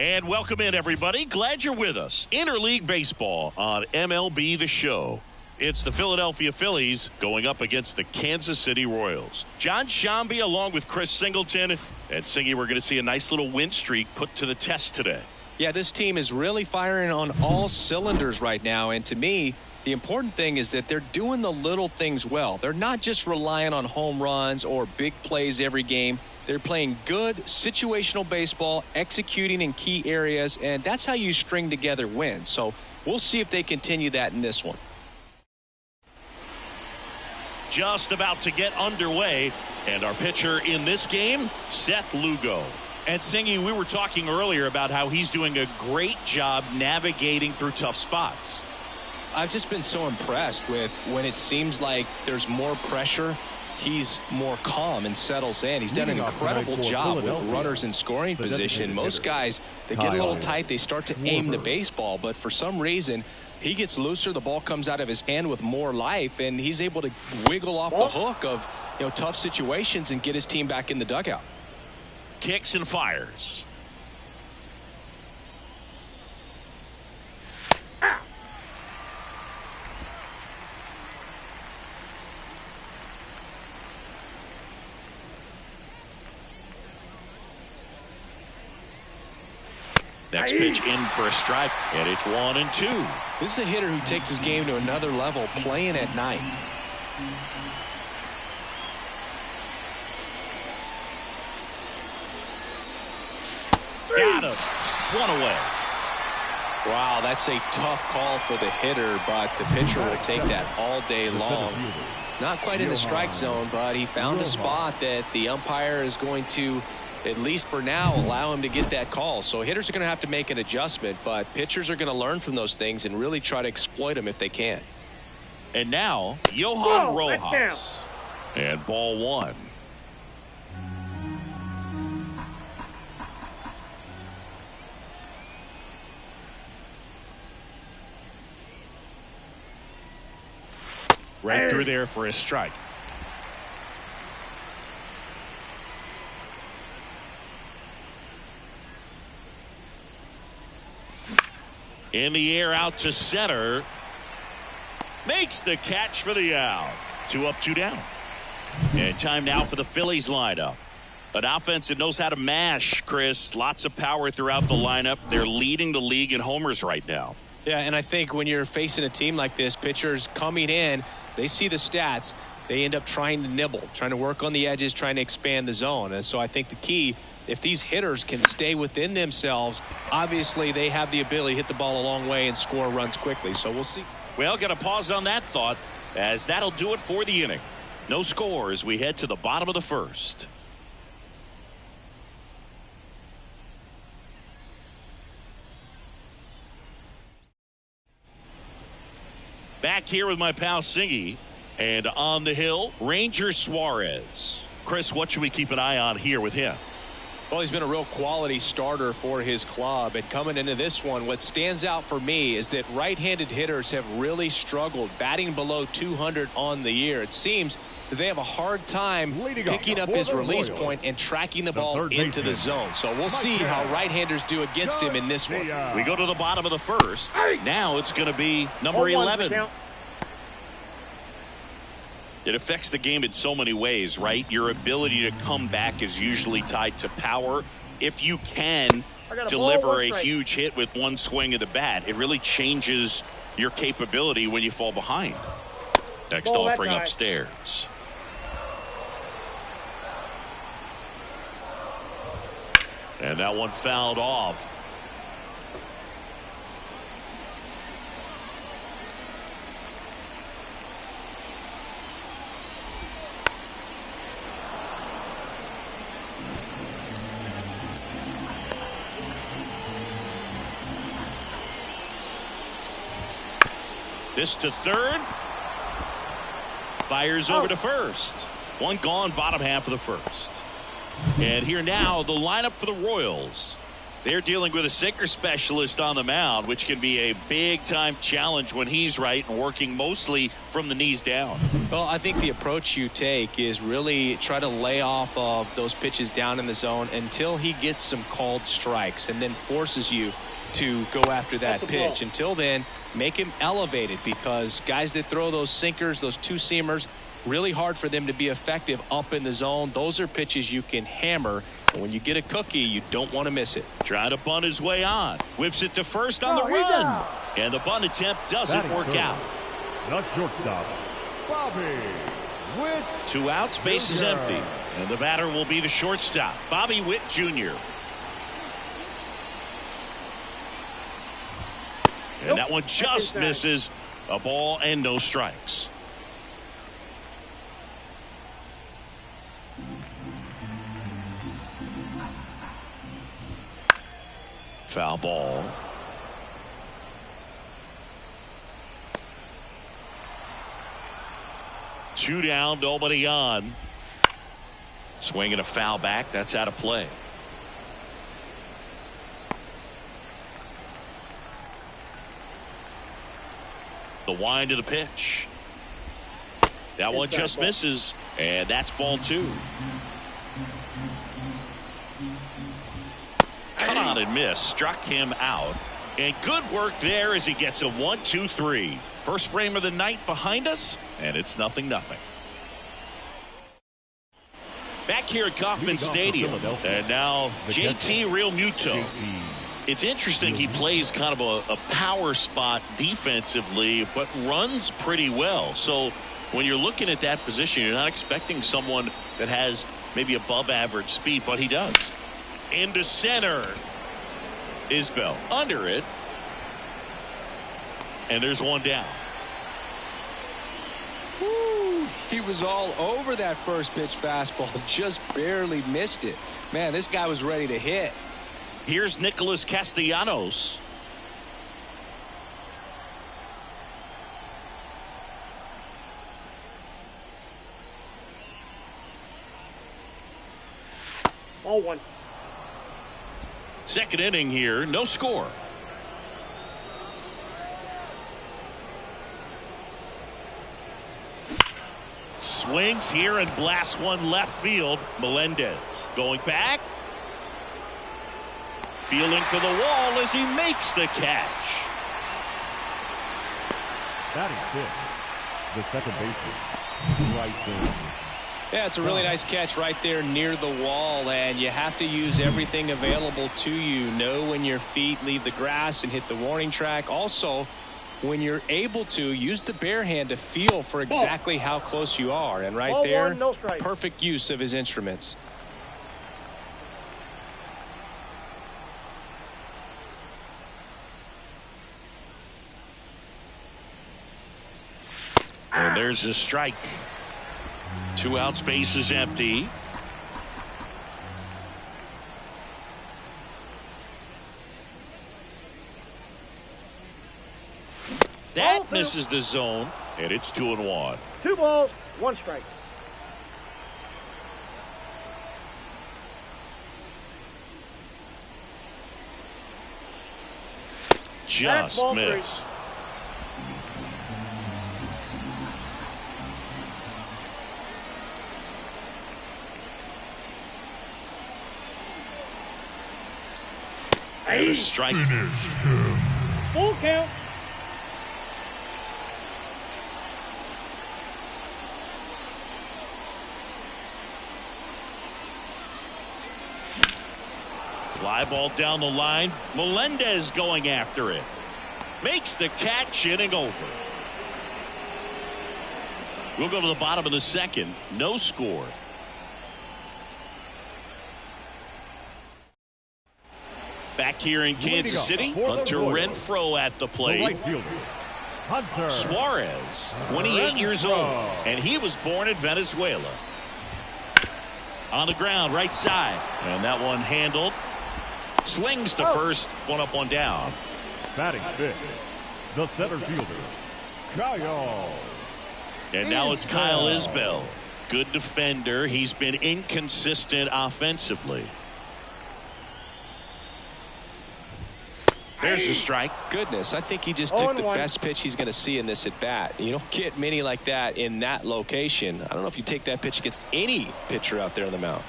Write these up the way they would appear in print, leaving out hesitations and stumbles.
And welcome in, everybody. Glad you're with us. Interleague Baseball on MLB The Show. It's the Philadelphia Phillies going up against the Kansas City Royals. John Shambi along with Chris Singleton. And Singy, we're going to see a nice little win streak put to the test today. Yeah, this team is really firing on all cylinders right now. And to me, the important thing is that they're doing the little things well. They're not just relying on home runs or big plays every game. They're playing good situational baseball, executing in key areas, and that's how you string together wins. So we'll see if they continue that in this one. Just about to get underway, and our pitcher in this game, Seth Lugo. And Singy, we were talking earlier about how he's doing a great job navigating through tough spots. I've just been so impressed with when it seems like there's more pressure, he's more calm and settles in. He's done an incredible job with runners in scoring position. Most guys, they get a little tight, they start to aim the baseball, but for some reason, he gets looser, the ball comes out of his hand with more life, and he's able to wiggle off the hook of tough situations and get his team back in the dugout. Kicks and fires. Next pitch in for a strike, and it's 1-2. This is a hitter who takes his game to another level, playing at night. Got him. One away. Wow, that's a tough call for the hitter, but the pitcher will take that all day long. Not quite in the strike zone, but he found a spot that the umpire is going to, at least for now, allow him to get that call. So hitters are going to have to make an adjustment, but pitchers are going to learn from those things and really try to exploit them if they can. And now, Johan Rojas. And ball one. Right through there for a strike. In the air out to center. Makes the catch for the out. 2 up, 2 down. And time now for the Phillies lineup. An offense that knows how to mash, Chris. Lots of power throughout the lineup. They're leading the league in homers right now. Yeah, and I think when you're facing a team like this, pitchers coming in, they see the stats. They end up trying to nibble, trying to work on the edges, trying to expand the zone. And so I think the key, if these hitters can stay within themselves, obviously they have the ability to hit the ball a long way and score runs quickly. So we'll see. Well, got to pause on that thought, as that'll do it for the inning. No score as we head to the bottom of the first. Back here with my pal Singy, and on the hill, Ranger Suarez. Chris, what should we keep an eye on here with him? Well, he's been a real quality starter for his club, and coming into this one, what stands out for me is that right-handed hitters have really struggled, batting below 200 on the year. It seems that they have a hard time picking up his release point and tracking the ball into the zone. So we'll see how right-handers do against him in this one. We go to the bottom of the first. Now it's going to be number 11. It affects the game in so many ways, right? Your ability to come back is usually tied to power. If you can deliver a huge hit with one swing of the bat, it really changes your capability when you fall behind. Next offering upstairs. And that one fouled off. This to third. Fires over to first. One gone, bottom half of the first. And here now, the lineup for the Royals. They're dealing with a sinker specialist on the mound, which can be a big-time challenge when he's right and working mostly from the knees down. Well, I think the approach you take is really try to lay off of those pitches down in the zone until he gets some called strikes and then forces you to go after that pitch. Until then, make him elevated, because guys that throw those sinkers, those two-seamers, really hard for them to be effective up in the zone. Those are pitches you can hammer. And when you get a cookie, you don't want to miss it. Trying to bunt his way on. Whips it to first on the run. And the bunt attempt doesn't work out. The shortstop, Bobby Witt. 2 outs, base is empty. And the batter will be the shortstop, Bobby Witt Jr. And that one just misses. A ball and no strikes. Foul ball. Two down, nobody on. Swinging a foul back. That's out of play. The wind of the pitch. That one just misses, and that's ball 2. Cut on and miss, struck him out, and good work there as he gets a 1-2-3. First frame of the night behind us, and it's 0-0. Back here at Kauffman Stadium, and now JT Realmuto. It's interesting, he plays kind of a power spot defensively, but runs pretty well. So when you're looking at that position, you're not expecting someone that has maybe above average speed, but he does. Into center. Isbell under it. And there's one down. Woo, he was all over that first pitch fastball. Just barely missed it. Man, this guy was ready to hit. Here's Nicholas Castellanos. Ball 1. Second inning here, no score. Swings here and blasts one left field. Melendez going back. Feeling for the wall as he makes the catch. Batting fifth, the second baseman, Bryson. Yeah, it's a really nice catch right there near the wall, and you have to use everything available to you. Know when your feet leave the grass and hit the warning track. Also, when you're able to, use the bare hand to feel for exactly how close you are. And right there, perfect use of his instruments. And there's a strike. 2 outs, base is empty. That misses the zone, and it's 2-1. 2 balls, 1 strike. Just missed. And a strike. Full count. Fly ball down the line. Melendez going after it. Makes the catch, inning over. We'll go to the bottom of the second. No score. Back here in Kansas City, Hunter Renfroe at the plate. Suarez, 28 years old, and he was born in Venezuela. On the ground, right side, and that one handled. Slings to first, one up, one down. Batting fifth, the center fielder, Kyle. And now it's Kyle Isbell. Good defender. He's been inconsistent offensively. There's the strike. Goodness, I think he just took the best pitch he's going to see in this at bat. You don't get many like that in that location. I don't know if you take that pitch against any pitcher out there on the mound.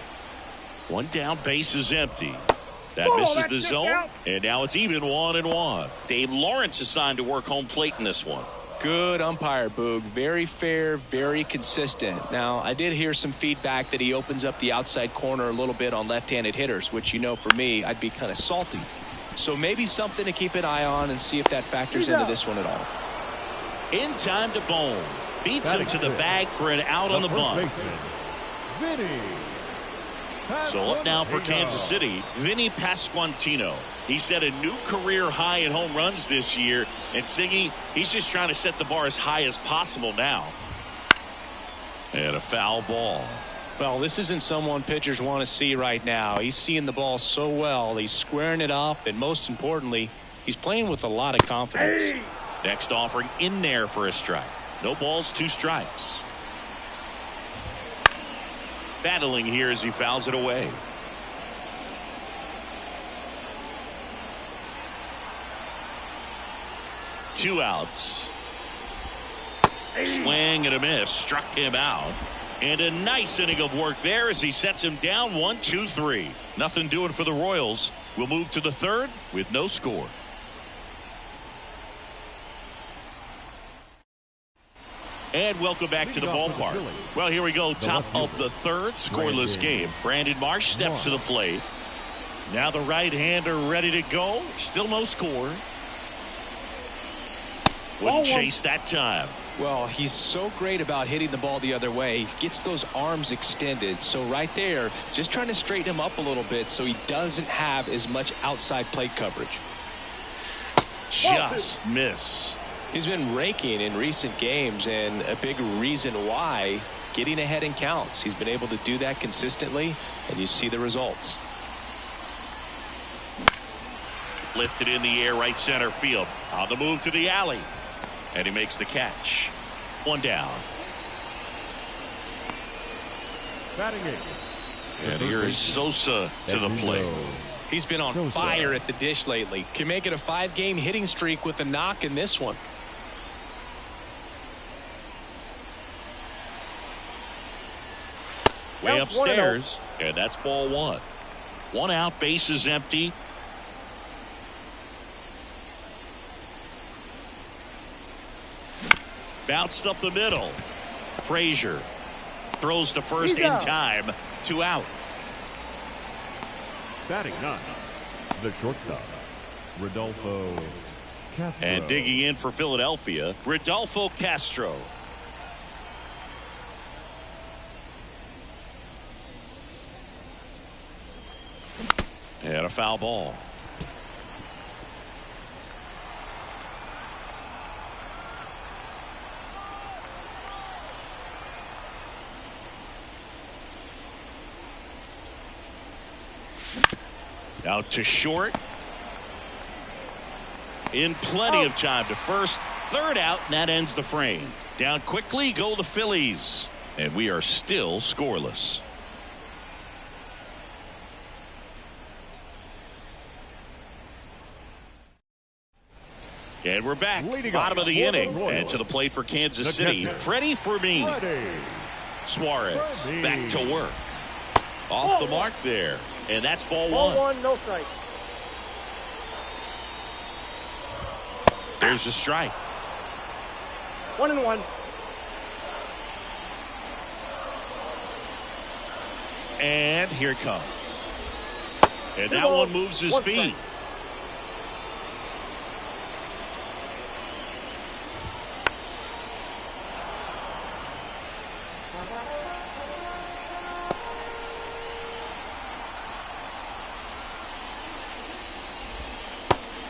One down, base is empty. That misses the zone, and now it's even 1-1. Dave Lawrence assigned to work home plate in this one. Good umpire, Boog. Very fair, very consistent. Now, I did hear some feedback that he opens up the outside corner a little bit on left-handed hitters, which, you know, for me, I'd be kind of salty. So maybe something to keep an eye on and see if that factors into this one at all. In time to Bone. Beats him to the bag for an out on the bunt. So up now for Kansas City, Vinny Pasquantino. He set a new career high in home runs this year. And Siggy, he's just trying to set the bar as high as possible now. And a foul ball. Well, this isn't someone pitchers want to see right now. He's seeing the ball so well. He's squaring it up, and most importantly, he's playing with a lot of confidence. Next offering in there for a strike. No balls, 2 strikes. Battling here as he fouls it away. Two outs. Swing and a miss. Struck him out. And a nice inning of work there as he sets him down 1-2-3. Nothing doing for the Royals. We'll move to the third with no score. And welcome back to the ballpark. Well, here we go. Top of the third. Scoreless game. Brandon Marsh steps to the plate. Now the right-hander ready to go. Still no score. Wouldn't chase that time. Well, he's so great about hitting the ball the other way. He gets those arms extended. So right there, just trying to straighten him up a little bit so he doesn't have as much outside plate coverage. Just missed. He's been raking in recent games, and a big reason why, getting ahead in counts. He's been able to do that consistently, and you see the results. Lifted in the air, right center field. On the move to the alley. And he makes the catch. One down. And here is Sosa to the plate. He's been on fire at the dish lately. Can make it a 5-game hitting streak with a knock in this one. Way upstairs, and that's ball 1. 1 out, base is empty. Bounced up the middle. Frazier throws to first in time. 2 out. Batting 9, the shortstop, Rodolfo Castro. And digging in for Philadelphia, Rodolfo Castro. And a foul ball. Out to short. In plenty of time to first. 3rd out, and that ends the frame. Down quickly go the Phillies. And we are still scoreless. And we're back. Bottom of the inning. And to the plate for Kansas City. Freddie Fermin. Suarez back to work. Off the mark there. And that's ball 1. Ball 1, no strike. There's the strike. 1-1. And here it comes. And that one moves his feet.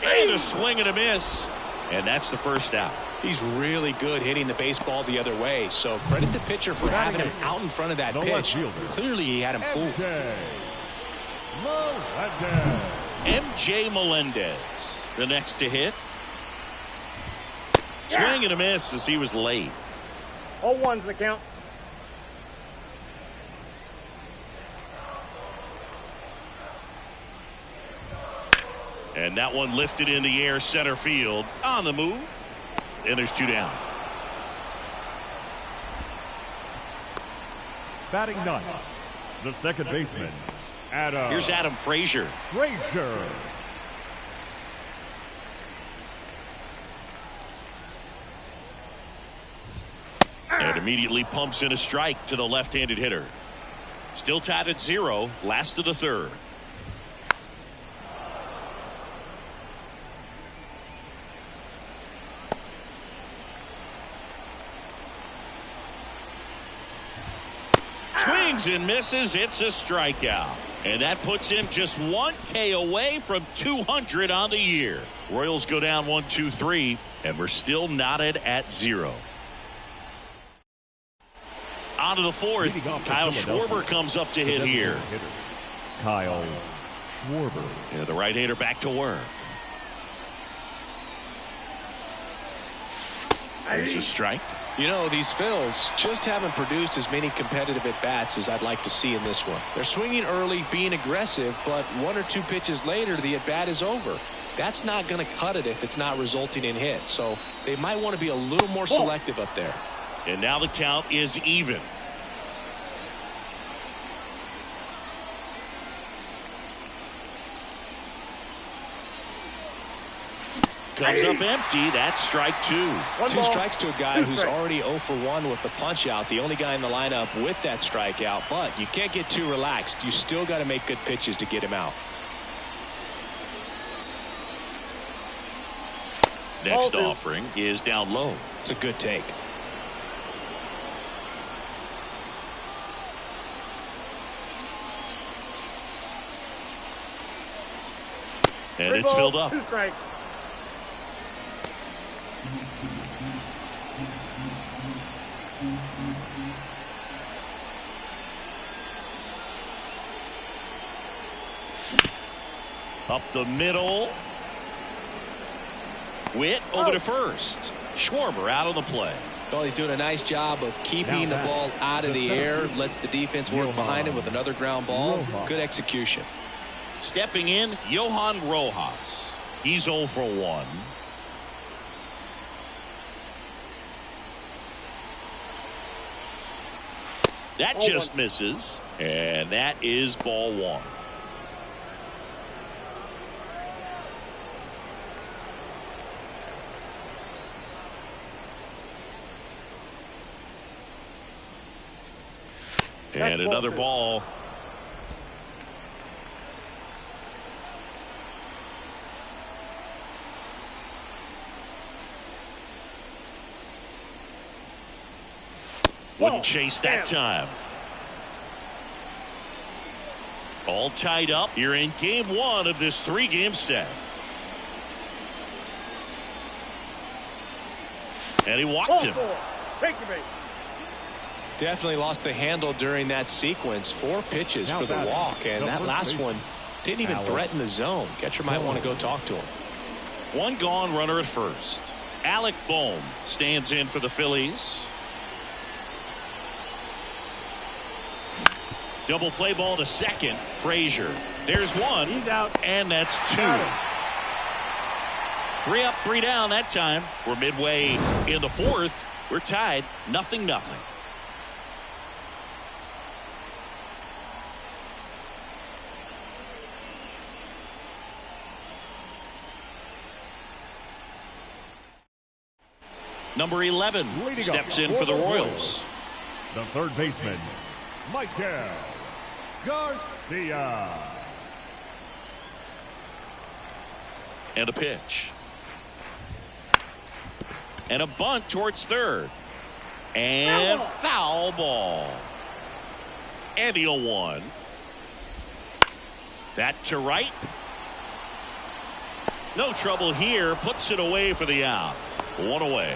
And a swing and a miss. And that's the first out. He's really good hitting the baseball the other way. So credit the pitcher for having him out in front of that pitch. Clearly he had him fooled. MJ Melendez, the next to hit. Swing and a miss as he was late. 0-1's the count. And that one lifted in the air center field on the move. And there's 2 down. Batting ninth, the second baseman, Adam. Here's Adam Frazier. And immediately pumps in a strike to the left-handed hitter. Still tied at 0, last of the 3rd. Swings and misses. It's a strikeout. And that puts him just 1 K away from 200 on the year. Royals go down 1-2-3, and we're still knotted at 0. On to the 4th. Kyle Schwarber comes up to hit here. Kyle Schwarber. Yeah, the right-hander back to work. There's a strike. You know, these Phils just haven't produced as many competitive at-bats as I'd like to see in this one. They're swinging early, being aggressive, but 1 or 2 pitches later, the at-bat is over. That's not going to cut it if it's not resulting in hits. So they might want to be a little more selective up there. And now the count is even. Comes up empty. That's strike 2. 2 strikes to a guy who's already 0 for 1 with the punch out. The only guy in the lineup with that strikeout. But you can't get too relaxed. You still got to make good pitches to get him out. Next offering is down low. It's a good take. And it's filled up. 2 strikes. Up the middle. Witt over to first. Schwarber out on the play. Well, he's doing a nice job of keeping the ball out of the air. Lets the defense work behind him with another ground ball. Good execution. Stepping in, Johan Rojas. He's 0 for 1. That just misses. And that is ball 1. And another ball. Wouldn't chase that time. All tied up here in game 1 of this 3-game set. And he walked him. Take your bait. Definitely lost the handle during that sequence. 4 pitches for the walk, and that last one didn't even threaten the zone. Catcher might want to go talk to him. 1 gone, runner at first. Alec Bohm stands in for the Phillies. Double play ball to second. Frazier. There's 1. He's out. And that's 2. 3 up, 3 down that time. We're midway in the 4th. We're tied 0-0. Number 11 steps in for the Royals. The 3rd baseman, Michael Garcia. And a pitch. And a bunt towards 3rd. And foul ball. And the 0-1. That to right. No trouble here. Puts it away for the out. 1 away.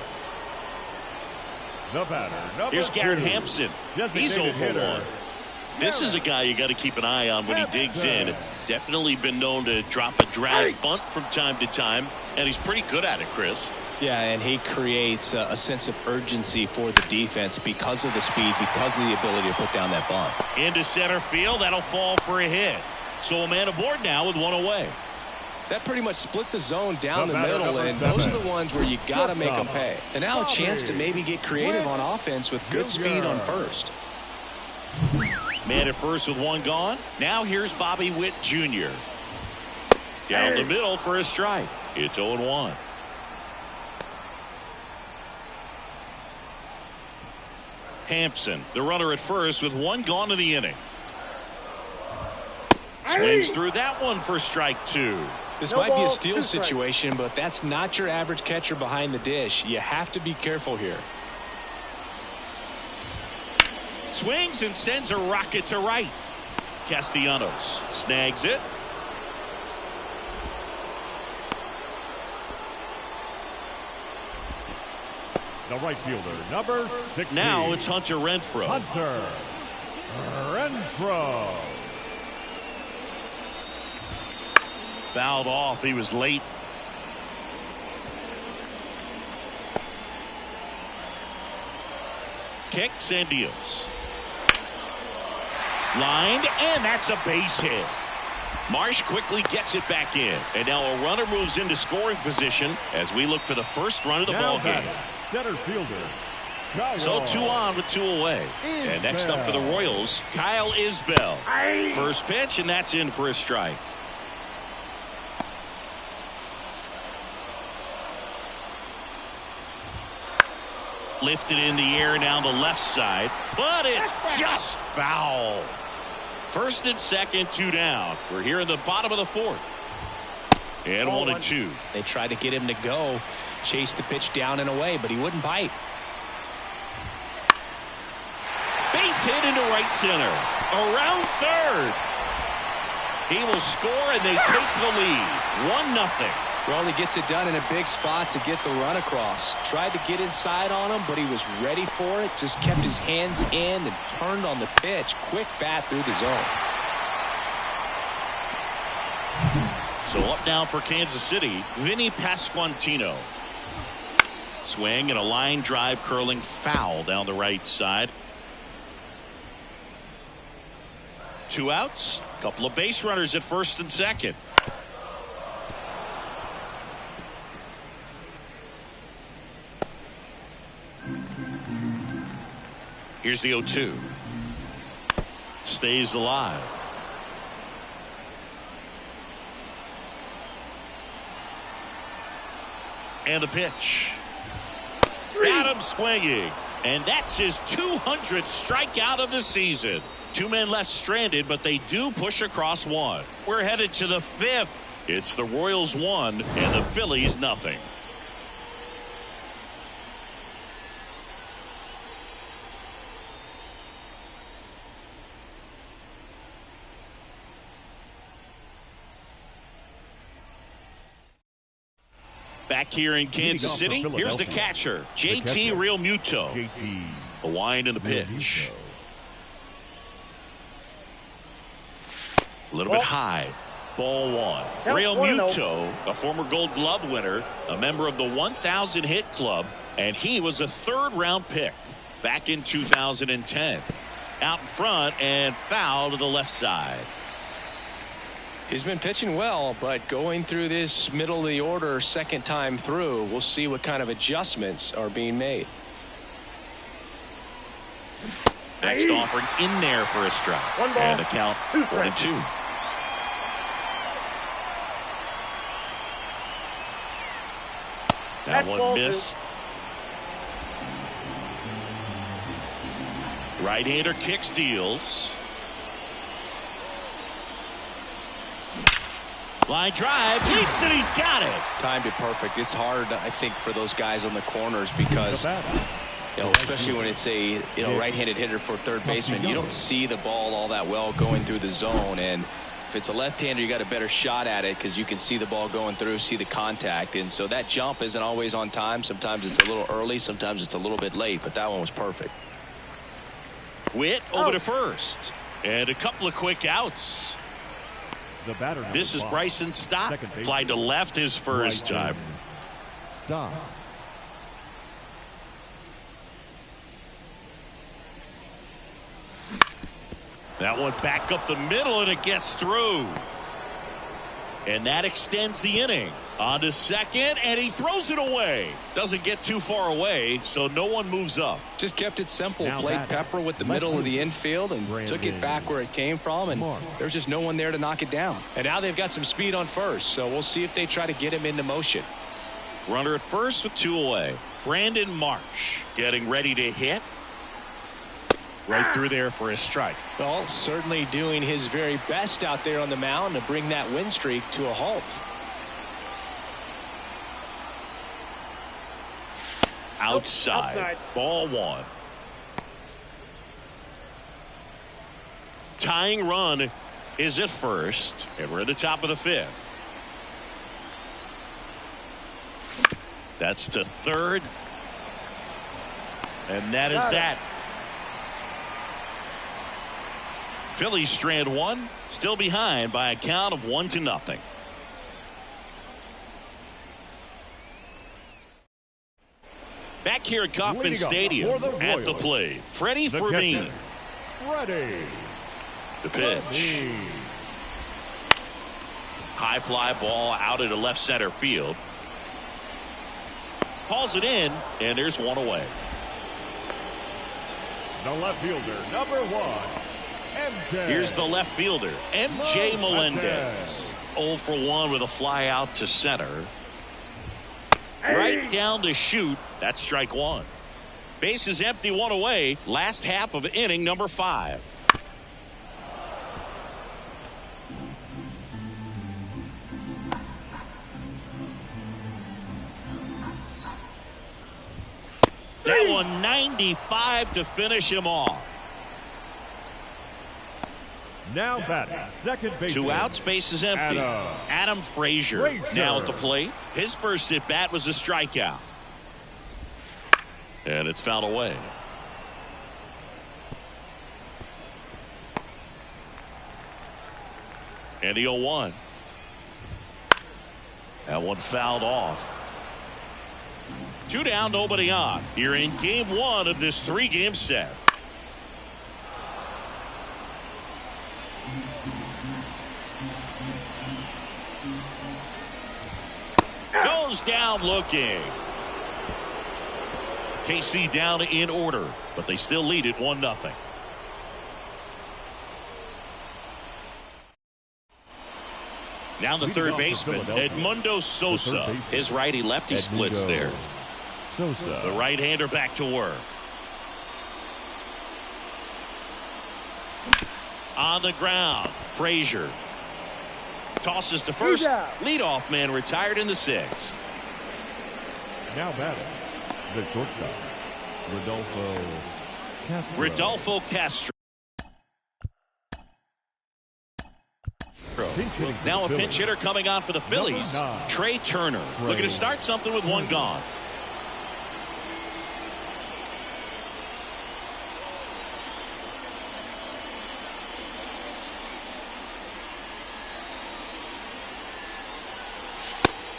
The batter, here's Garrett Hampson. He's 0 for 1. This is a guy you got to keep an eye on when he digs in. Definitely been known to drop a drag bunt from time to time, and he's pretty good at it, Chris. Yeah, and he creates a sense of urgency for the defense because of the speed, because of the ability to put down that bunt. Into center field. That'll fall for a hit. So a man aboard now with 1 away. That pretty much split the zone down the middle, and those are the ones where you got to make them pay. And now a chance to maybe get creative on offense with good speed on first. Man at first with one gone. Now here's Bobby Witt Jr. Down the middle for a strike. It's 0-1. Hampson, the runner at first with one gone in the inning. Swings through that one for strike 2. This might be a steal situation, but that's not your average catcher behind the dish. You have to be careful here. Swings and sends a rocket to right. Castellanos snags it. The right fielder, number 60. Now it's Hunter Renfroe. Hunter Renfroe. Fouled off. He was late. Kicks and deals. Lined, and that's a base hit. Marsh quickly gets it back in. And now a runner moves into scoring position as we look for the first run of the ball game. Center fielder, Kyle So 2 on with 2 away. And next up for the Royals, Kyle Isbell. First pitch, and that's in for a strike. Lifted in the air down the left side, but it's just foul. First and second, 2 down. We're here in the bottom of the 4th. And 1-2. They tried to get him to go, chase the pitch down and away, but he wouldn't bite. Base hit into right center. Around third. He will score, and they take the lead. 1-0. Well, he gets it done in a big spot to get the run across. Tried to get inside on him, but he was ready for it. Just kept his hands in and turned on the pitch. Quick bat through the zone. So up now for Kansas City, Vinny Pasquantino. Swing and a line drive curling foul down the right side. 2 outs. Couple of base runners at first and second. Here's the 0-2. Stays alive. And the pitch. Got him swinging. And that's his 200th strikeout of the season. 2 men left stranded, but they do push across 1. We're headed to the 5th. It's the Royals 1 and the Phillies 0. Back here in Kansas City, here's the catcher, JT Realmuto. The wind and the pitch. A little bit high. Ball 1. Realmuto, a former Gold Glove winner, a member of the 1,000 hit club, and he was a 3rd-round pick back in 2010. Out in front and foul to the left side. He's been pitching well, but going through this middle of the order second time through, we'll see what kind of adjustments are being made. Next offering in there for a strike. 1 ball, and the count 1-2. That one missed. Right-hander kicks, deals. Line drive, leaps it, he's got it. Timed it perfect. It's hard, I think, for those guys on the corners because, especially when it's a right-handed hitter for third baseman, you don't see the ball all that well going through the zone. And if it's a left-hander, you got a better shot at it because you can see the ball going through, see the contact. And so that jump isn't always on time. Sometimes it's a little early, sometimes it's a little bit late, but that one was perfect. Witt over to first. And a couple of quick outs. This is Bryson Stott. Fly to left his first time. Stott. That one back up the middle, and it gets through. And that extends the inning. On to second, and he throws it away. Doesn't get too far away, so no one moves up. Just kept it simple. Now Played batting. pepper with the middle of the infield and took it back where it came from, and there's just no one there to knock it down. And now they've got some speed on first, so we'll see if they try to get him into motion. Runner at first with 2 away. Brandon Marsh getting ready to hit. Right through there for a strike. Well, certainly doing his very best out there on the mound to bring that win streak to a halt. Outside. Ball 1. Tying run is at first, and we're at the top of the 5th. That's to third. And that is that. Phillies strand 1, still behind by a count of 1-0. Back here at Kauffman Stadium at the plate, Freddie Fermin. Freddie. The pitch. High fly ball out into left center field. Hauls it in, and there's 1 away. The left fielder, number 1. MJ. Here's the left fielder, MJ Melendez. 0 for 1 with a fly out to center. Right down to shoot. That's strike 1. Base is empty, 1 away. Last half of inning number 5. That one 95 to finish him off. Now batting, second base. 2 outs, base is empty. Adam Frazier now at the plate. His first at bat was a strikeout. And it's fouled away. And the 0-1. That one fouled off. 2 down, nobody on. You're in game 1 of this 3-game set. Goes down looking. KC down in order, but they still lead it 1-0. Now the third baseman, Edmundo Sosa. His righty-lefty splits there. Sosa. The right-hander back to work. On the ground, Frazier. Tosses to first. Leadoff man retired in the 6th. Now batting, the shortstop, Rodolfo Castro. Now a pinch hitter coming on for the Phillies. Trey Turner looking to start something with 1 gone.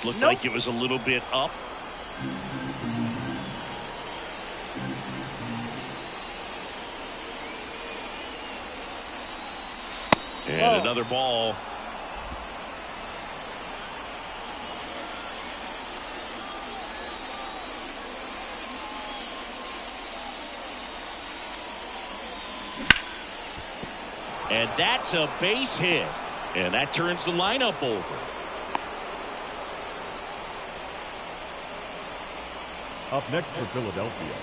Looked like it was a little bit up. And another ball. And that's a base hit. And that turns the lineup over. Up next for Philadelphia,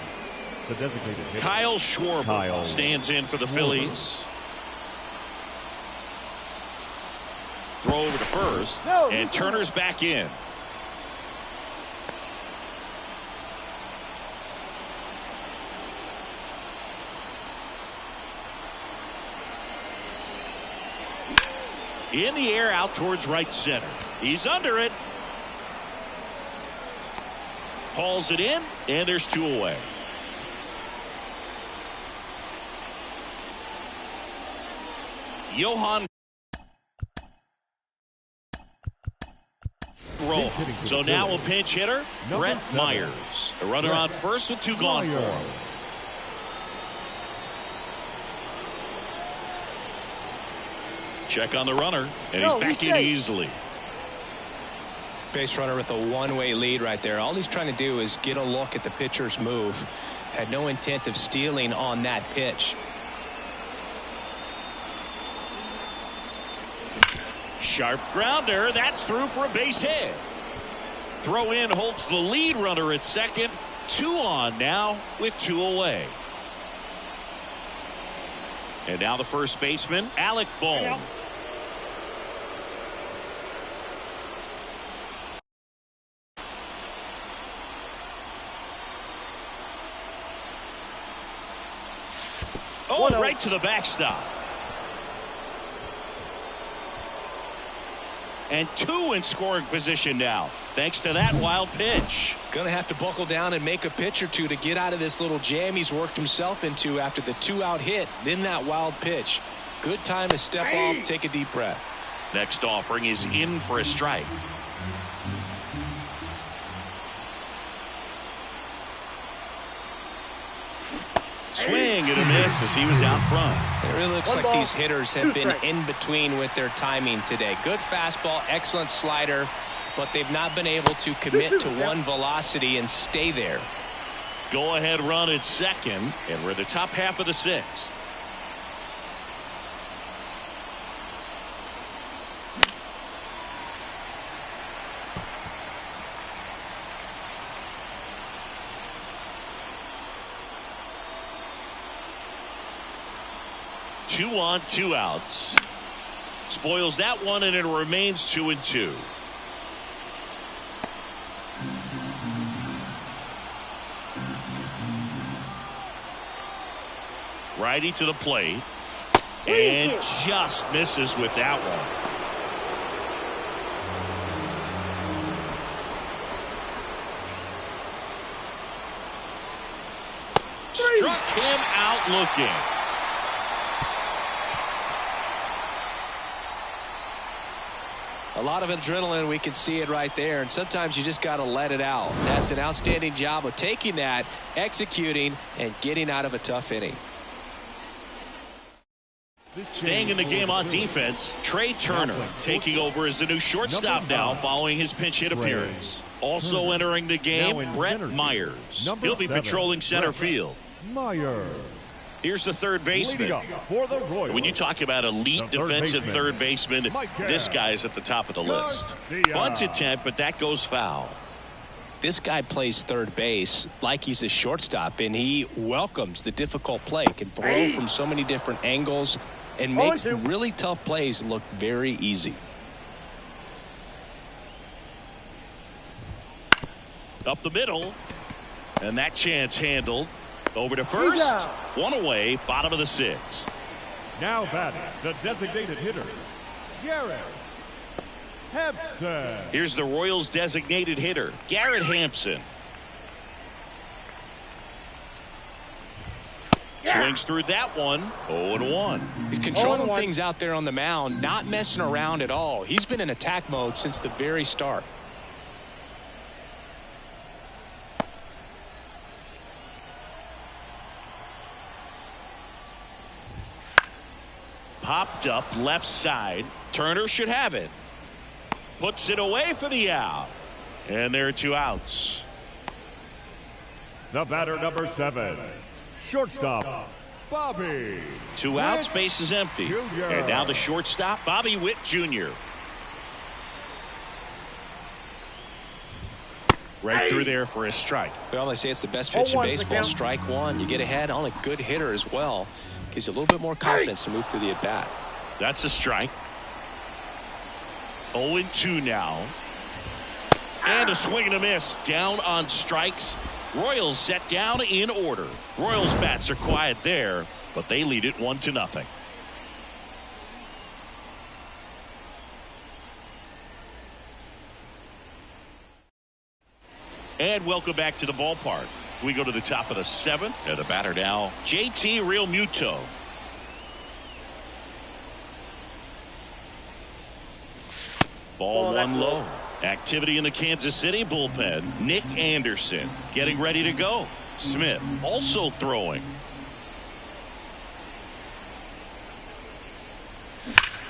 the designated hitter, Kyle Schwarber stands in for the Phillies. Throw over to first, and Turner's back in. In the air out towards right center. He's under it. Hauls it in, and there's 2 away. Johan roll. So now a pinch hitter, Brett Myers. A runner on first with 2 gone for him. Check on the runner, and he's back in easily. base runner with a one-way lead right there. All he's trying to do is get a look at the pitcher's move. Had no intent of stealing on that pitch. Sharp grounder. That's through for a base hit. Throw in holds the lead runner at second. 2 on now with 2 away. And now the first baseman, Alec Bohm. Oh, right to the backstop. And 2 in scoring position now, thanks to that wild pitch. Gonna have to buckle down and make a pitch or two to get out of this little jam he's worked himself into after the 2-out hit, then that wild pitch. Good time to step off, take a deep breath. Next offering is in for a strike. Swing and a miss as he was out front. It really looks like these hitters have been in between with their timing today. Good fastball, excellent slider, but they've not been able to commit to one velocity and stay there. Go ahead run at second, and we're in the top half of the 6th. Two on, 2 outs. Spoils that one, and it remains 2-2. Righty to the plate, and just misses with that one. Struck him out looking. A lot of adrenaline, we can see it right there, and sometimes you just got to let it out. That's an outstanding job of taking that, executing, and getting out of a tough inning. Staying in the game on defense, Trey Turner taking over as the new shortstop now following his pinch hit appearance. Also entering the game, Brett Myers. He'll be patrolling center field. Here's the third baseman. When you talk about elite defensive third baseman, this guy's at the top of the list. Bunt attempt, but that goes foul. This guy plays third base like he's a shortstop, and he welcomes the difficult play. Can throw from so many different angles and makes really tough plays look very easy. Up the middle, and that chance handled. Over to first, 1 away, bottom of the 6th. Now batting, the designated hitter, Garrett Hampson. Here's the Royals' designated hitter, Garrett Hampson. Swings through that one, 0-1. He's controlling things out there on the mound, not messing around at all. He's been in attack mode since the very start. Popped up left side. Turner should have it. Puts it away for the out. And there are 2 outs. The batter, number 7, shortstop, Bobby. 2 outs, base is empty. And now the shortstop, Bobby Witt Jr. Right through there for a strike. Well, they say it's the best pitch in baseball. Strike one. You get ahead on a good hitter as well. Gives you a little bit more confidence to move through the at-bat. That's a strike. 0-2 now. And a swing and a miss. Down on strikes. Royals set down in order. Royals bats are quiet there, but they lead it 1-0. And welcome back to the ballpark. We go to the top of the 7th. And the batter now, JT Realmuto. Ball 1 low. Activity in the Kansas City bullpen. Nick Anderson getting ready to go. Smith also throwing.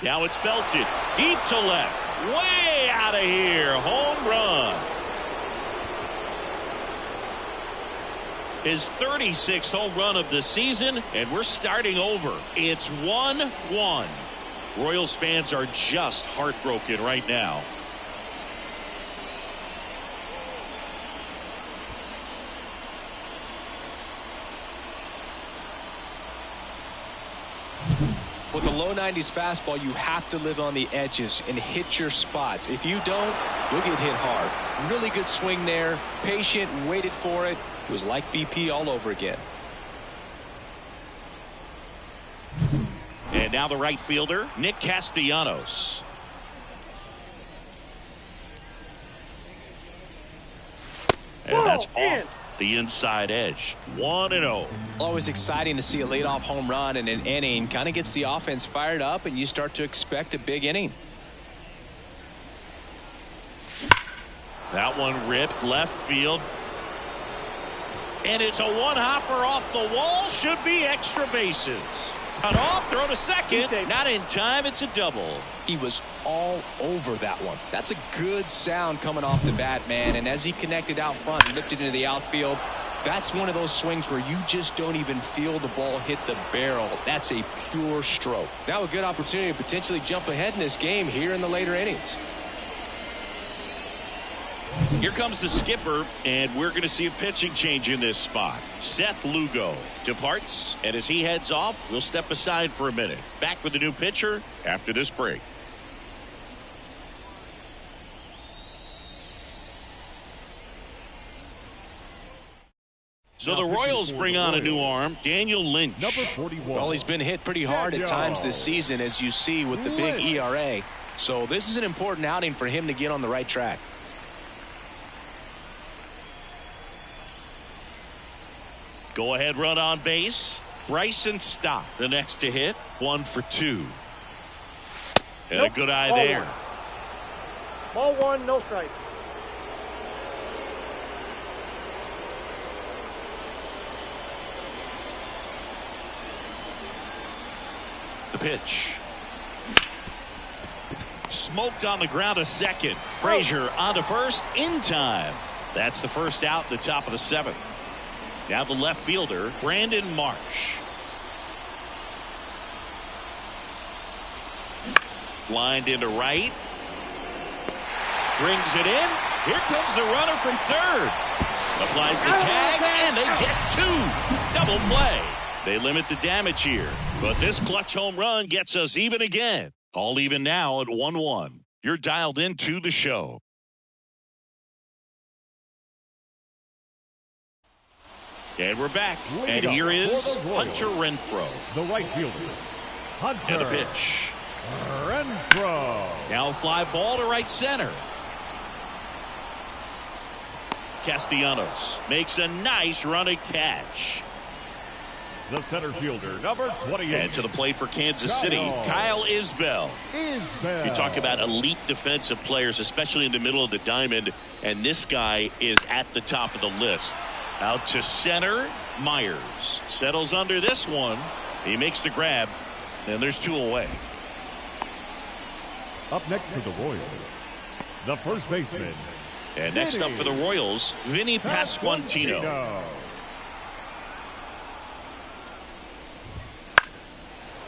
Now it's belted deep to left. Way out of here. Home run. His 36th home run of the season, and we're starting over. It's 1-1. Royals fans are just heartbroken right now. With a low 90s fastball, you have to live on the edges and hit your spots. If you don't, you'll get hit hard. Really good swing there. Patient, waited for it. It was like BP all over again. And now the right fielder, Nick Castellanos. And that's off the inside edge. 1-0. Always exciting to see a leadoff home run in an inning. Kind of gets the offense fired up, and you start to expect a big inning. That one ripped left field. And it's a one-hopper off the wall. Should be extra bases. Cut off, throw to second. Not in time, it's a double. He was all over that one. That's a good sound coming off the bat, man. And as he connected out front and lifted into the outfield, that's one of those swings where you just don't even feel the ball hit the barrel. That's a pure stroke. Now a good opportunity to potentially jump ahead in this game here in the later innings. Here comes the skipper, and we're going to see a pitching change in this spot. Seth Lugo departs, and as he heads off, we'll step aside for a minute. Back with the new pitcher after this break. So the Royals bring on a new arm, Daniel Lynch. Number 41. Well, he's been hit pretty hard at times this season, as you see with the big ERA. So this is an important outing for him to get on the right track. Go ahead run on base. Bryson Stott the next to hit. 1 for 2. And a good eye there. Ball one, no strike. The pitch. Smoked on the ground to second. Frazier on to first in time. That's the first out at the top of the 7th. Now the left fielder, Brandon Marsh. Lined into right. Brings it in. Here comes the runner from third. Applies the tag, and they get 2. Double play. They limit the damage here. But this clutch home run gets us even again. All even now at 1-1. You're dialed into the show. And we're back. And here is Hunter Renfroe. The right fielder, Hunter. And a pitch. Renfroe. Now a fly ball to right center. Castellanos makes a nice running catch. The center fielder, number 28. And to the plate for Kansas City, Kyle Isbell. You talk about elite defensive players, especially in the middle of the diamond, and this guy is at the top of the list. Out to center, Myers settles under this one. He makes the grab, and there's 2 away. Up next for the Royals, the first baseman. And next up for the Royals, Vinny Pasquantino.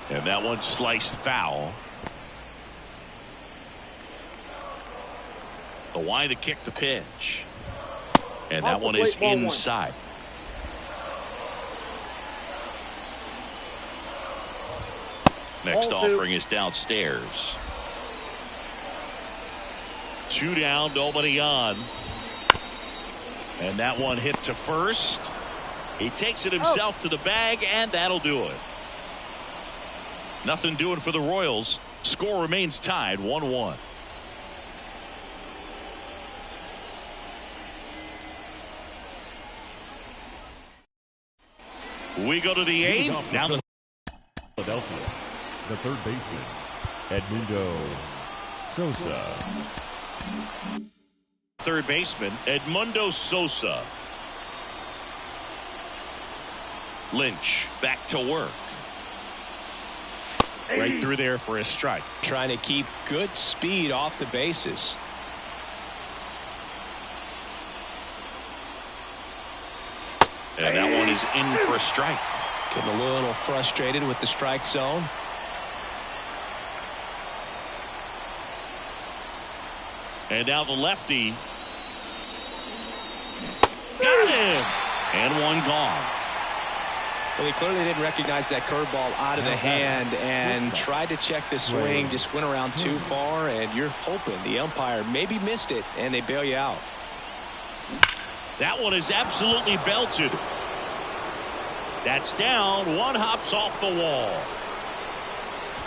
And that one sliced foul. The wide to kick the pitch. And that one is inside. Next offering is downstairs. 2 down, nobody on. And that one hit to first. He takes it himself to the bag, and that'll do it. Nothing doing for the Royals. Score remains tied 1-1. We go to the 8th. Now the Philadelphia, the third baseman, Edmundo Sosa. third baseman, Edmundo Sosa. Lynch back to work. Right through there for a strike. Trying to keep good speed off the bases. And that one is in for a strike. Getting a little frustrated with the strike zone. And now the lefty. Got him. And one gone. Well, he clearly didn't recognize that curveball out of the hand and tried to check the swing. Just went around too far, and you're hoping the umpire maybe missed it, and they bail you out. That one is absolutely belted. That's down. One hops off the wall.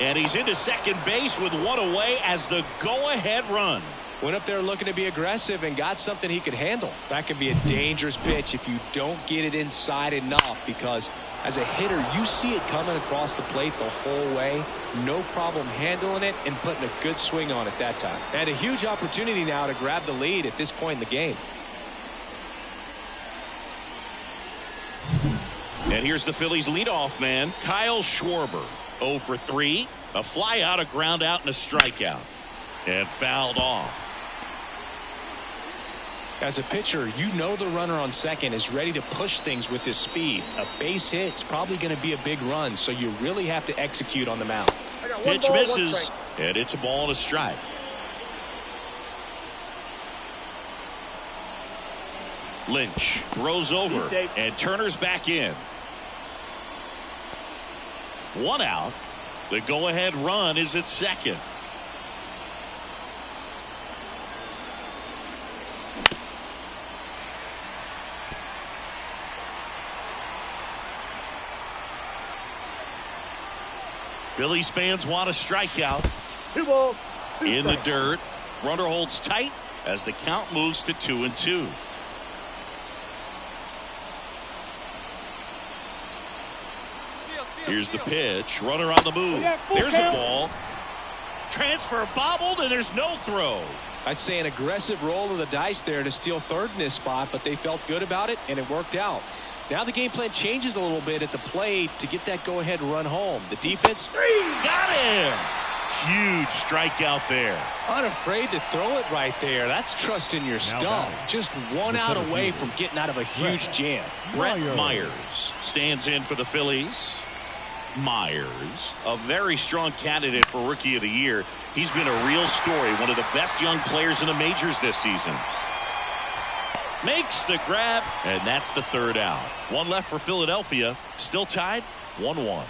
And he's into second base with one away as the go-ahead run. Went up there looking to be aggressive and got something he could handle. That can be a dangerous pitch if you don't get it inside enough, because as a hitter, you see it coming across the plate the whole way. No problem handling it and putting a good swing on it that time. And a huge opportunity now to grab the lead at this point in the game. And here's the Phillies leadoff man, Kyle Schwarber. 0 for 3. A fly out, a ground out, and a strikeout. And fouled off. As a pitcher, you know the runner on second is ready to push things with his speed. A base hit's probably going to be a big run, so you really have to execute on the mound. Pitch misses, and it's a ball and a strike. Lynch throws over, and Turner's back in. One out. The go-ahead run is at second. Phillies fans want a strikeout. 2 balls. In the dirt. Runner holds tight as the count moves to 2-2. Here's the pitch. Runner on the move. There's a ball. Transfer bobbled, and there's no throw. I'd say an aggressive roll of the dice there to steal third in this spot, but they felt good about it, and it worked out. Now the game plan changes a little bit at the plate to get that go-ahead run home. The defense got him. Huge strikeout there. Unafraid to throw it right there. That's trust in your stump. Just one out away from getting out of a huge jam. Brett Myers stands in for the Phillies. Myers, a very strong candidate for Rookie of the Year. He's been a real story, one of the best young players in the majors this season. Makes the grab, and that's the third out. One left for Philadelphia. Still tied, 1-1.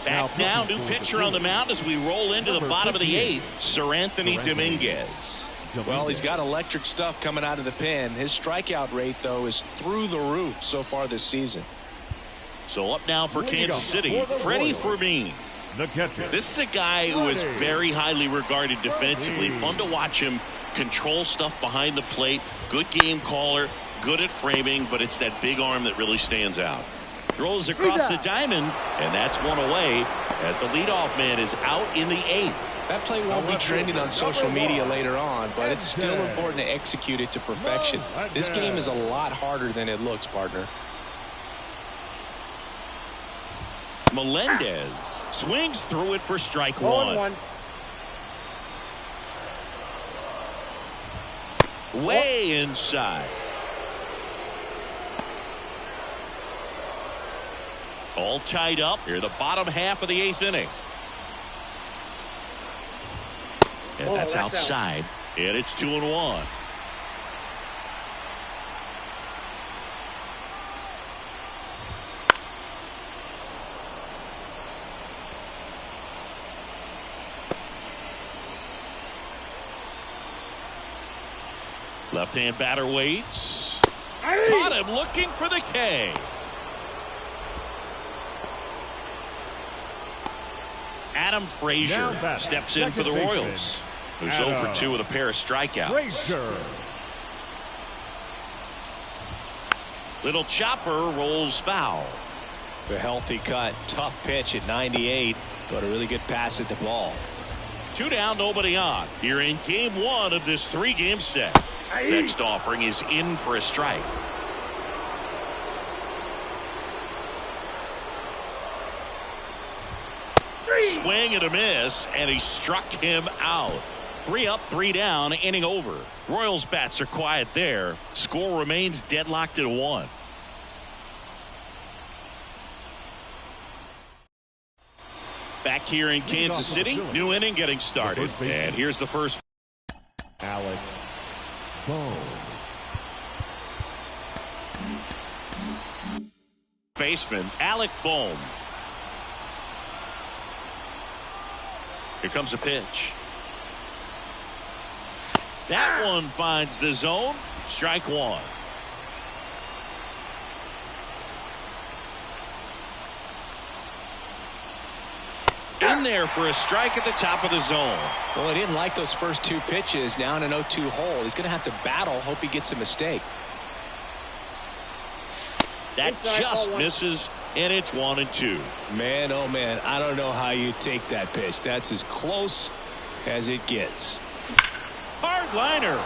Back now, new pitcher on the mound as we roll into the bottom of the 8th, Sir Anthony Dominguez. Well, he's got electric stuff coming out of the pen. His strikeout rate, though, is through the roof so far this season. So up now for Kansas City, Freddie Fermin. The catcher. This is a guy who is very highly regarded defensively. Fun to watch him control stuff behind the plate. Good game caller, good at framing, but it's that big arm that really stands out. Throws across the diamond, and that's one away as the leadoff man is out in the 8th. That play won't be trending on social media later on, but it's still important to execute it to perfection. This game is a lot harder than it looks, partner. Melendez swings through it for strike one. Way inside. All tied up here, the bottom half of the 8th inning. And that's outside. And it's 2-1. Left-hand batter waits. Caught him looking for the K. Adam Frazier steps in for the Royals, who's 0 for 2 with a pair of strikeouts. Little chopper rolls foul. A healthy cut, tough pitch at 98, but a really good pass at the ball. 2 down, nobody on. Here in game 1 of this 3-game set. Next offering is in for a strike. swing and a miss, and he struck him out. 3 up, 3 down, inning over. Royals bats are quiet there. Score remains deadlocked at 1. Back here in Kansas City, new inning getting started. And here's the first. Alec Bohm. Baseman Alec Bohm. Here comes a pitch. That one finds the zone. Strike 1. In there for a strike at the top of the zone. Well, he didn't like those first 2 pitches. Now in an 0-2 hole. He's going to have to battle. Hope he gets a mistake. That just misses, and it's 1-2. Man, oh man, I don't know how you take that pitch. That's as close as it gets. Hard liner.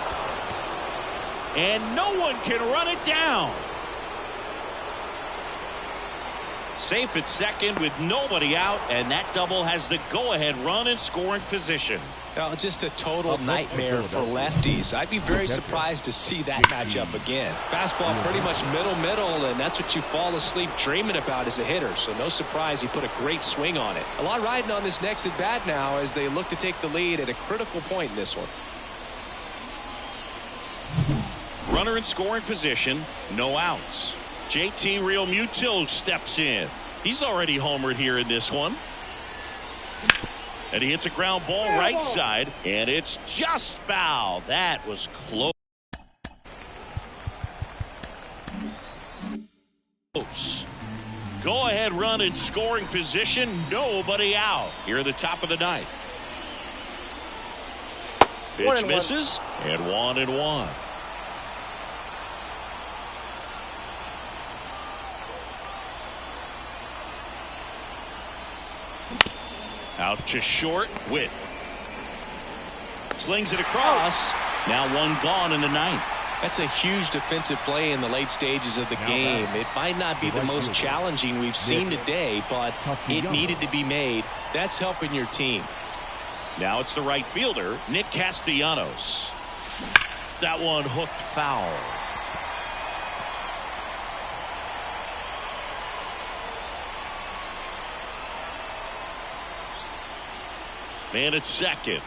And no one can run it down. Safe at second with nobody out, and that double has the go-ahead run in scoring position. Well, just a total nightmare for lefties. I'd be very surprised to see that matchup again. Fastball pretty much middle, and that's what you fall asleep dreaming about as a hitter. So no surprise he put a great swing on it. A lot riding on this next at-bat now as they look to take the lead at a critical point in this one. Runner in scoring position, no outs. JT Realmuto steps in. He's already homered here in this one. And he hits a ground ball right side, and it's just foul. That was close. Go ahead run in scoring position, nobody out here at the top of the ninth. Pitch misses, and 1-1. Out to short. Witt slings it across. Now 1 gone in the ninth. That's a huge defensive play in the late stages of the game. It might not be the most challenging we've seen today, but it needed to be made. That's helping your team. Now it's the right fielder, Nick Castellanos. That one hooked foul. Man at second.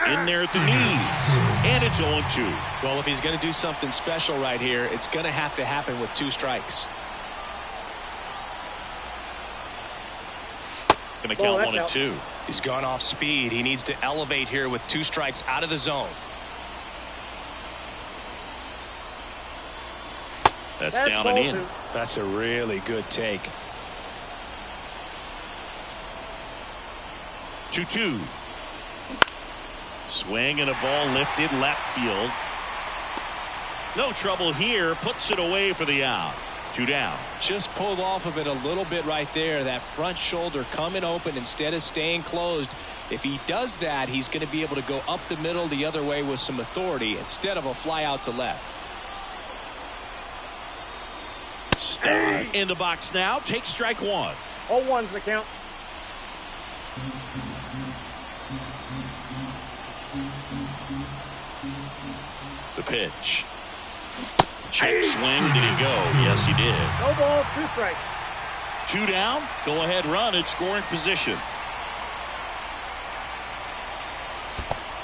In there at the knees. And it's 0-2. Well, if he's going to do something special right here, it's going to have to happen with 2 strikes. Going to count 1-2. He's gone off speed. He needs to elevate here with 2 strikes out of the zone. That's down and in. That's a really good take. 2-2. Swing and a ball lifted left field. No trouble here. Puts it away for the out. 2 down. Just pulled off of it a little bit right there. That front shoulder coming open instead of staying closed. If he does that, he's going to be able to go up the middle the other way with some authority instead of a fly out to left. Stay in the box now. Take strike 1. 0-1's the count. The pitch. Check swing. Did he go? Yes, he did. No ball, 2 strikes. 2 down. Go ahead run at scoring position.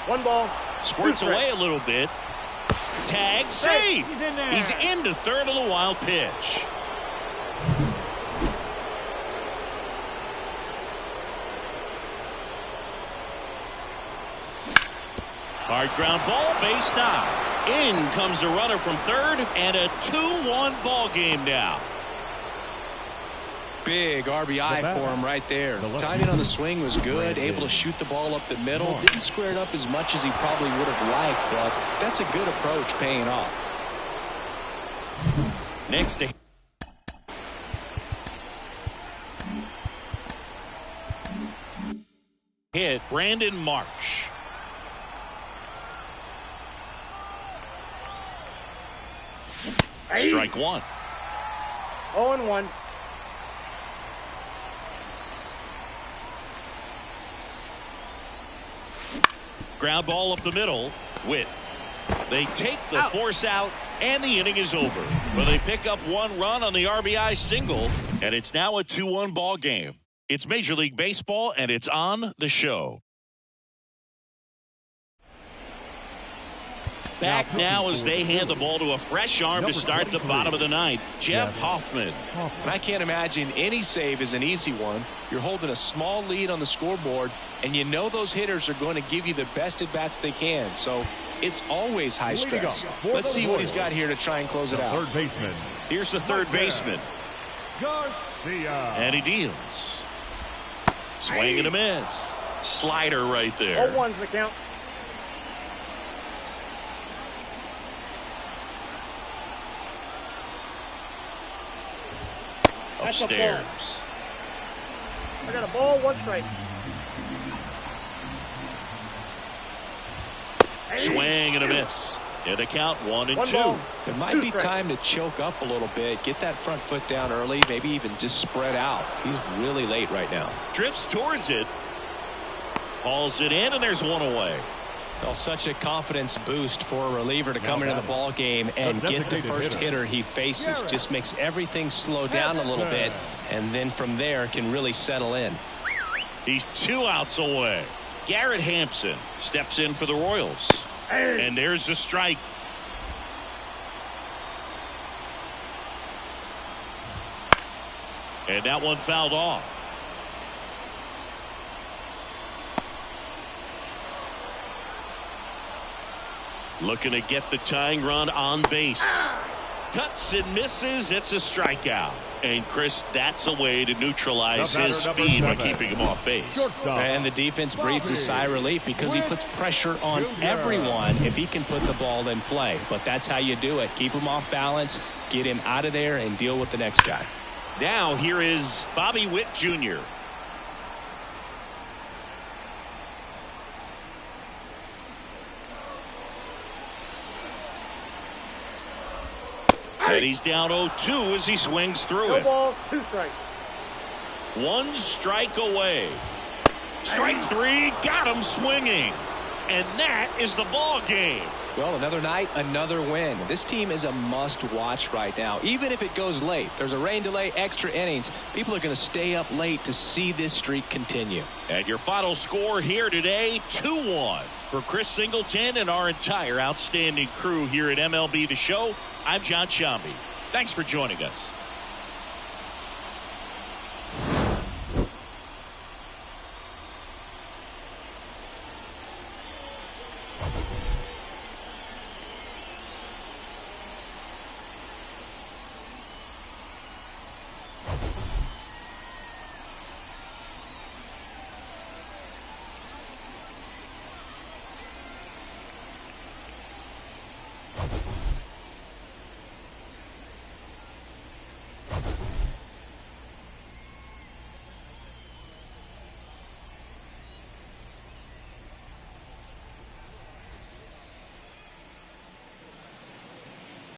1 ball. Squirts away a little bit. Tag safe. He's into third on the wild pitch. Hard ground ball, base knock. In comes the runner from third, and a 2-1 ball game now. Big RBI for him right there. Timing on the swing was good. Able to shoot the ball up the middle. Didn't square it up as much as he probably would have liked, but that's a good approach paying off. Next to hit, Brandon Marsh. Strike 1. 0-1. Ground ball up the middle. Witt. They take the force out, and the inning is over. But they pick up one run on the RBI single, and it's now a 2-1 ball game. It's Major League Baseball, and it's on the show. Back now as they hand the ball to a fresh arm to start the bottom of the ninth. Jeff Hoffman. And I can't imagine any save is an easy one. You're holding a small lead on the scoreboard, and you know those hitters are going to give you the best at-bats they can. So it's always high stress. Let's see what he's got here to try and close it out. Third baseman. Here's the third baseman. Garcia. And he deals. Swing and a miss. Slider right there. 0-1's the count. Upstairs. I got a ball, 1 strike. Swing and a miss. And the count 1-2. It might be time to choke up a little bit, get that front foot down early, maybe even just spread out. He's really late right now. Drifts towards it. Hauls it in, and there's one away. Well, such a confidence boost for a reliever to come into the ball game and get the first hitter he faces. Just makes everything slow down a little bit, and then from there can really settle in. He's 2 outs away. Garrett Hampson steps in for the Royals. And there's the strike. And that one fouled off. Looking to get the tying run on base. Cuts and misses. It's a strikeout. And Chris, that's a way to neutralize his speed by keeping him off base. And the defense breathes a sigh of relief because he puts pressure on everyone if he can put the ball in play. But that's how you do it. Keep him off balance, get him out of there, and deal with the next guy. Now here is Bobby Witt Jr. And he's down 0-2 as he swings through it. 1 ball, 2 strikes. 1 strike away. Strike 3, got him swinging. And that is the ball game. Well, another night, another win. This team is a must-watch right now. Even if it goes late, there's a rain delay, extra innings. People are going to stay up late to see this streak continue. And your final score here today, 2-1. For Chris Singleton and our entire outstanding crew here at MLB The Show, I'm John Shambi. Thanks for joining us.